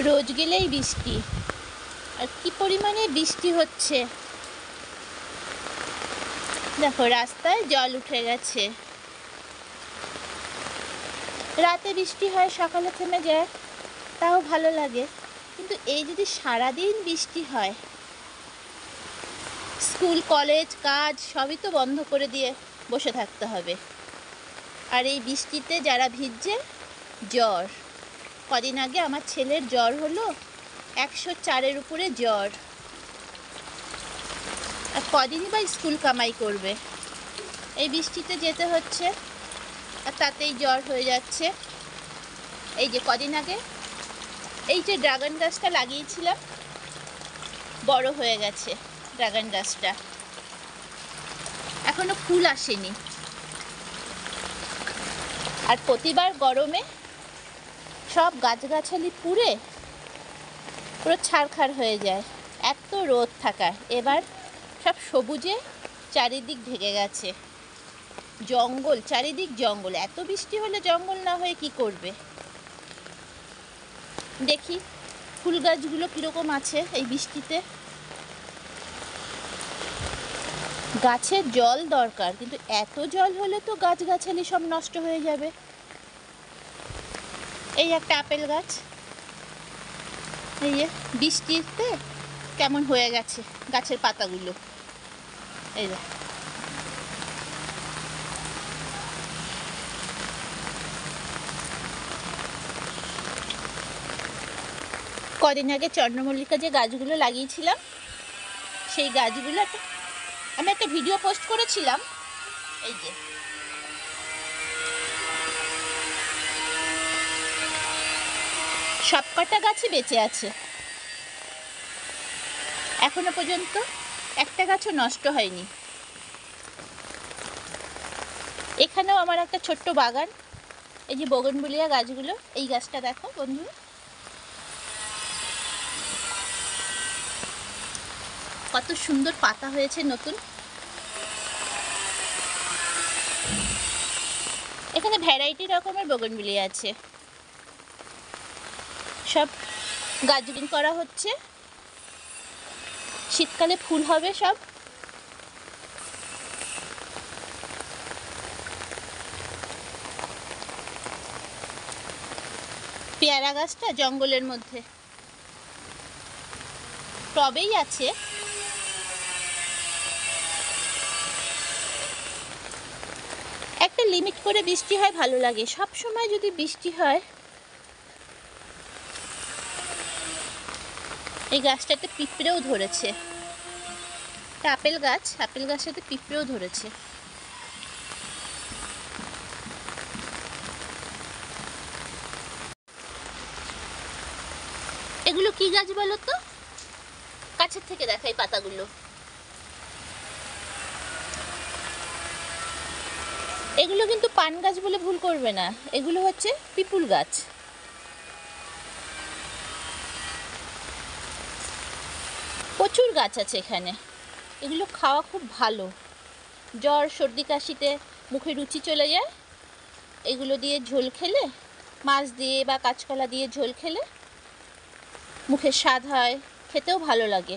রোজ গেলেই বৃষ্টি, আর কি পরিমাণে বৃষ্টি হচ্ছে দেখো, রাস্তায় জল উঠে গেছে। রাতে বৃষ্টি হয়, সকালে থেমে যায়, তাও ভালো লাগে। কিন্তু এই যদি সারাদিন বৃষ্টি হয়, স্কুল কলেজ কাজ সবই তো বন্ধ করে দিয়ে বসে থাকতে হবে। আর এই বৃষ্টিতে যারা ভিজছে, জ্বর। কদিন আগে আমার ছেলের জ্বর হলো, 104-এর উপরে জ্বর। আর কদিনই বা স্কুল কামাই করবে, এই বৃষ্টিতে যেতে হচ্ছে, আর তাতেই জ্বর হয়ে যাচ্ছে। এই যে কদিন আগে এই যে ড্রাগন গাছটা লাগিয়েছিলাম, বড় হয়ে গেছে ড্রাগন গাছটা, এখনো ফুল আসেনি। আর প্রতিবার গরমে সব গাছগাছালি পুড়ে পুরো ছারখার হয়ে যায়, এত রোদ থাকায়। এবার সব সবুজে চারিদিক ঢেকে গেছে, জঙ্গল, চারিদিক জঙ্গল। এত বৃষ্টি হলে জঙ্গল না হয়ে কি করবে? দেখি ফুল গাছগুলো কীরকম আছে এই বৃষ্টিতে। গাছের জল দরকার, কিন্তু এত জল হলে তো গাছগাছালি সব নষ্ট হয়ে যাবে। এই একটা আপেল গাছ, এই যে বৃষ্টিতে কেমন হয়ে গেছে গাছের পাতাগুলো, এই যে। কদিন আগে চন্দ্রমল্লিকা যে গাছগুলো লাগিয়েছিলাম, সেই গাছগুলো আমি একটা ভিডিও পোস্ট করেছিলাম। এই যে সবকটা গাছই বেঁচে আছে, এখনো পর্যন্ত একটা গাছও নষ্ট হয়নি। এখানেও আমার একটা ছোট্ট বাগান, এই যে বোগনভিলিয়া গাছগুলো। এই গাছটা দেখো বন্ধু, কত সুন্দর পাতা হয়েছে নতুন। এখানে ভ্যারাইটি রকমের বোগনভিলিয়া আছে, সব গার্ডেনিং করা হচ্ছে, শীতকালে ফুল হবে সব। পেয়ারা গাছটা জঙ্গলের মধ্যে টবেই আছে। একটা লিমিট করে বৃষ্টি হয়, ভালো লাগে। সব সময় যদি বৃষ্টি হয়, এই গাছটাতে পিঁপড়েও ধরেছে, আপেল গাছ, আপেল গাছটাতে পিঁপড়েও ধরেছে। এগুলো কি গাছ বলো তো? কাছের থেকে দেখাই পাতাগুলো। এগুলো কিন্তু পান গাছ বলে ভুল করবে না, এগুলো হচ্ছে পিপুল গাছ। প্রচুর গাছ আছে এখানে, এগুলো খাওয়া খুব ভালো। জ্বর সর্দি কাশিতে মুখে রুচি চলে যায়, এগুলো দিয়ে ঝোল খেলে, মাছ দিয়ে বা কাঁচকলা দিয়ে ঝোল খেলে মুখের স্বাদ হয়, খেতেও ভালো লাগে।